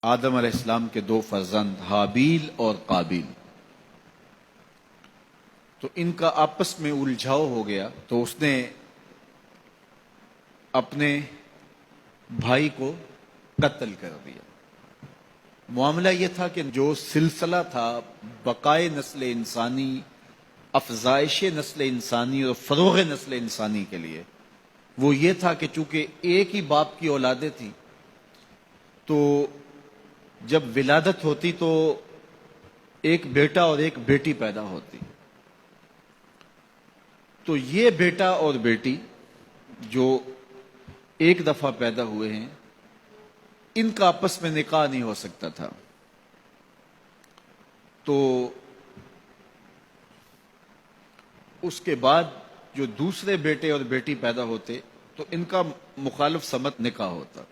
آدم علیہ السلام کے دو فرزند حابیل اور قابیل، تو ان کا آپس میں الجھاؤ ہو گیا، تو اس نے اپنے بھائی کو قتل کر دیا۔ معاملہ یہ تھا کہ جو سلسلہ تھا بقائے نسل انسانی، افزائش نسل انسانی اور فروغ نسل انسانی کے لیے، وہ یہ تھا کہ چونکہ ایک ہی باپ کی اولادیں تھیں، تو جب ولادت ہوتی تو ایک بیٹا اور ایک بیٹی پیدا ہوتی، تو یہ بیٹا اور بیٹی جو ایک دفعہ پیدا ہوئے ہیں، ان کا آپس میں نکاح نہیں ہو سکتا تھا، تو اس کے بعد جو دوسرے بیٹے اور بیٹی پیدا ہوتے تو ان کا مخالف سمت نکاح ہوتا۔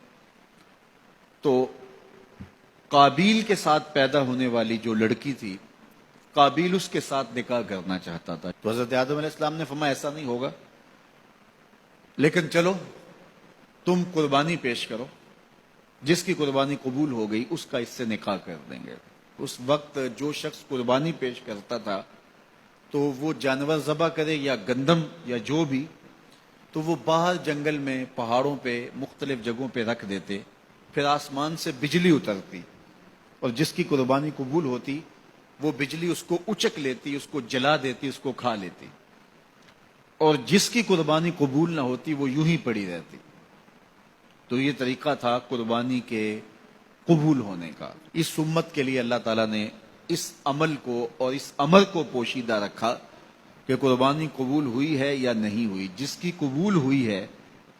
تو قابیل کے ساتھ پیدا ہونے والی جو لڑکی تھی، قابیل اس کے ساتھ نکاح کرنا چاہتا تھا، تو حضرت آدم علیہ السلام نے فرمایا ایسا نہیں ہوگا، لیکن چلو تم قربانی پیش کرو، جس کی قربانی قبول ہو گئی اس کا اس سے نکاح کر دیں گے۔ اس وقت جو شخص قربانی پیش کرتا تھا تو وہ جانور ذبح کرے یا گندم یا جو بھی، تو وہ باہر جنگل میں پہاڑوں پہ مختلف جگہوں پہ رکھ دیتے، پھر آسمان سے بجلی اترتی اور جس کی قربانی قبول ہوتی وہ بجلی اس کو اچک لیتی، اس کو جلا دیتی، اس کو کھا لیتی، اور جس کی قربانی قبول نہ ہوتی وہ یوں ہی پڑی رہتی۔ تو یہ طریقہ تھا قربانی کے قبول ہونے کا۔ اس امت کے لیے اللہ تعالیٰ نے اس عمل کو اور اس امر کو پوشیدہ رکھا کہ قربانی قبول ہوئی ہے یا نہیں ہوئی۔ جس کی قبول ہوئی ہے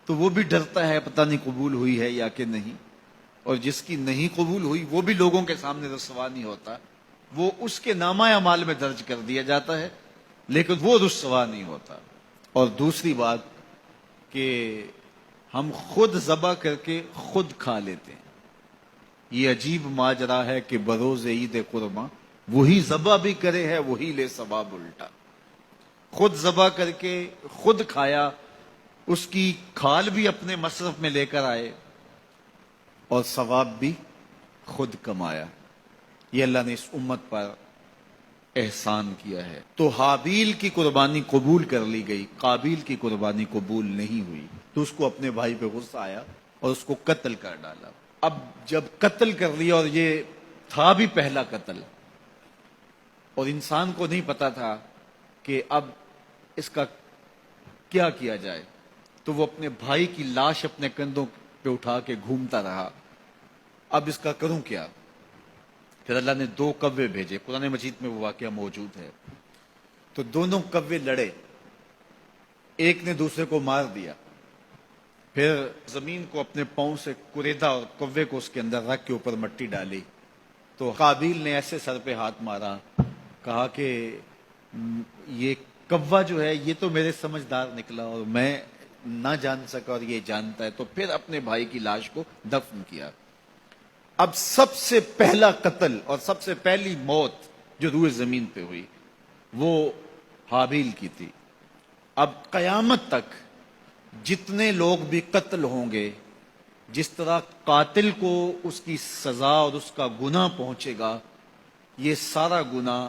تو وہ بھی ڈرتا ہے پتہ نہیں قبول ہوئی ہے یا کہ نہیں، اور جس کی نہیں قبول ہوئی وہ بھی لوگوں کے سامنے رسوا نہیں ہوتا، وہ اس کے نامہ اعمال میں درج کر دیا جاتا ہے لیکن وہ رسوا نہیں ہوتا۔ اور دوسری بات کہ ہم خود ذبح کر کے خود کھا لیتے ہیں، یہ عجیب ماجرا ہے کہ بروز عید قرباں وہی ذبح بھی کرے ہے وہی لے ثواب الٹا۔ خود ذبح کر کے خود کھایا، اس کی کھال بھی اپنے مصرف میں لے کر آئے اور ثواب بھی خود کمایا۔ یہ اللہ نے اس امت پر احسان کیا ہے۔ تو حابیل کی قربانی قبول کر لی گئی، قابیل کی قربانی قبول نہیں ہوئی، تو اس کو اپنے بھائی پہ غصہ آیا اور اس کو قتل کر ڈالا۔ اب جب قتل کر لیا، اور یہ تھا بھی پہلا قتل، اور انسان کو نہیں پتا تھا کہ اب اس کا کیا کیا جائے، تو وہ اپنے بھائی کی لاش اپنے کندھوں پہ اٹھا کے گھومتا رہا، اب اس کا کروں کیا؟ پھر اللہ نے دو کوے بھیجے، قرآن مجید میں وہ واقعہ موجود ہے۔ تو دونوں کوے لڑے، ایک نے دوسرے کو مار دیا، پھر زمین کو اپنے پاؤں سے کریدا اور کوے کو اس کے اندر رکھ کے اوپر مٹی ڈالی۔ تو قابیل نے ایسے سر پہ ہاتھ مارا، کہا کہ یہ کوا جو ہے یہ تو میرے سمجھدار نکلا اور میں نہ جان سکا اور یہ جانتا ہے، تو پھر اپنے بھائی کی لاش کو دفن کیا۔ اب سب سے پہلا قتل اور سب سے پہلی موت جو روئے زمین پہ ہوئی وہ حابیل کی تھی۔ اب قیامت تک جتنے لوگ بھی قتل ہوں گے، جس طرح قاتل کو اس کی سزا اور اس کا گناہ پہنچے گا، یہ سارا گناہ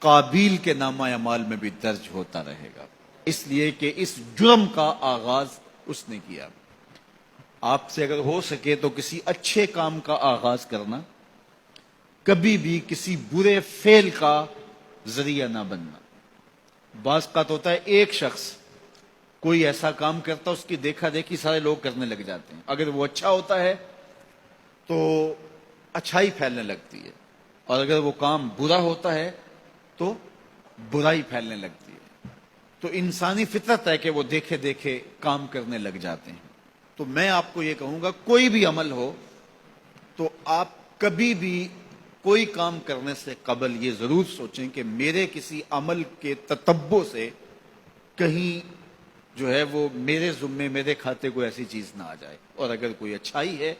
قابیل کے نامہ اعمال میں بھی درج ہوتا رہے گا، اس لیے کہ اس جرم کا آغاز اس نے کیا۔ آپ سے اگر ہو سکے تو کسی اچھے کام کا آغاز کرنا، کبھی بھی کسی برے فعل کا ذریعہ نہ بننا۔ بعض اوقات ہوتا ہے ایک شخص کوئی ایسا کام کرتا، اس کی دیکھا دیکھی سارے لوگ کرنے لگ جاتے ہیں، اگر وہ اچھا ہوتا ہے تو اچھائی پھیلنے لگتی ہے، اور اگر وہ کام برا ہوتا ہے تو برائی پھیلنے لگتی ہے۔ تو انسانی فطرت ہے کہ وہ دیکھے دیکھے کام کرنے لگ جاتے ہیں۔ تو میں آپ کو یہ کہوں گا، کوئی بھی عمل ہو تو آپ کبھی بھی کوئی کام کرنے سے قبل یہ ضرور سوچیں کہ میرے کسی عمل کے تتبع سے کہیں جو ہے وہ میرے ذمے، میرے کھاتے کوئی ایسی چیز نہ آ جائے۔ اور اگر کوئی اچھائی ہے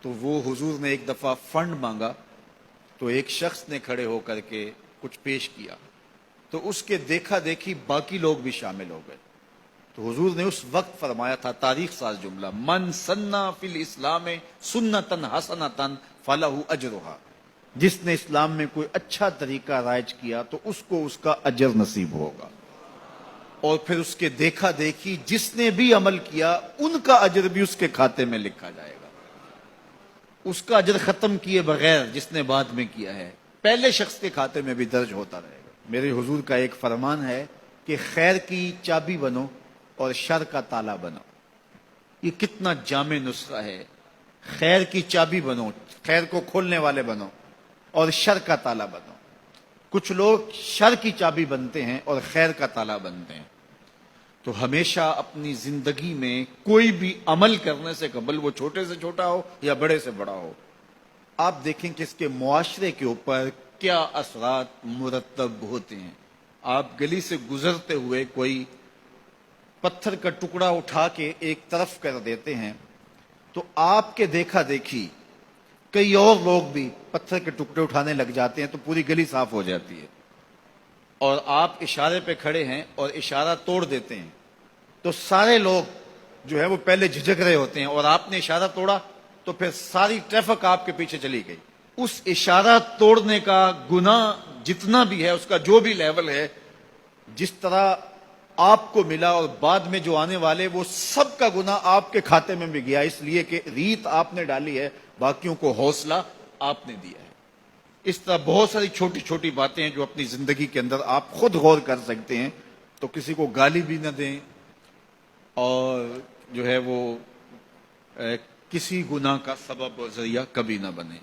تو وہ حضور نے ایک دفعہ فنڈ مانگا، تو ایک شخص نے کھڑے ہو کر کے کچھ پیش کیا، تو اس کے دیکھا دیکھی باقی لوگ بھی شامل ہو گئے۔ تو حضور نے اس وقت فرمایا تھا، تاریخ ساز جملہ، من سنہ فی الاسلام سنتن حسنتن فلہ اجرہا، جس نے اسلام میں کوئی اچھا طریقہ رائج کیا تو اس کو اس کا اجر نصیب ہوگا، اور پھر اس کے دیکھا دیکھی جس نے بھی عمل کیا ان کا اجر بھی اس کے کھاتے میں لکھا جائے گا، اس کا اجر ختم کیے بغیر جس نے بعد میں کیا ہے پہلے شخص کے کھاتے میں بھی درج ہوتا رہے گا۔ میرے حضور کا ایک فرمان ہے کہ خیر کی چابی بنو اور شر کا تالا بنو۔ یہ کتنا جامع نسخہ ہے، خیر کی چابی بنو، خیر کو کھولنے والے بنو، اور شر کا تالا بنو۔ کچھ لوگ شر کی چابی بنتے ہیں اور خیر کا تالا بنتے ہیں، تو ہمیشہ اپنی زندگی میں کوئی بھی عمل کرنے سے قبل، وہ چھوٹے سے چھوٹا ہو یا بڑے سے بڑا ہو، آپ دیکھیں کہ اس کے معاشرے کے اوپر کیا اثرات مرتب ہوتے ہیں۔ آپ گلی سے گزرتے ہوئے کوئی پتھر کا ٹکڑا اٹھا کے ایک طرف کر دیتے ہیں تو آپ کے دیکھا دیکھی کئی اور لوگ بھی پتھر کے ٹکڑے اٹھانے لگ جاتے ہیں تو پوری گلی صاف ہو جاتی ہے، اور آپ اشارے پہ کھڑے ہیں اور اشارہ توڑ دیتے ہیں تو سارے لوگ جو ہے وہ پہلے جھجک رہے ہوتے ہیں، اور آپ نے اشارہ توڑا تو پھر ساری ٹریفک آپ کے پیچھے چلی گئی۔ اس اشارہ توڑنے کا گناہ جتنا بھی ہے، اس کا جو بھی لیول ہے، جس طرح آپ کو ملا اور بعد میں جو آنے والے، وہ سب کا گناہ آپ کے کھاتے میں بھی گیا، اس لیے کہ ریت آپ نے ڈالی ہے، باقیوں کو حوصلہ آپ نے دیا ہے۔ اس طرح بہت ساری چھوٹی چھوٹی باتیں ہیں جو اپنی زندگی کے اندر آپ خود غور کر سکتے ہیں، تو کسی کو گالی بھی نہ دیں، اور جو ہے وہ کسی گناہ کا سبب اور ذریعہ کبھی نہ بنے۔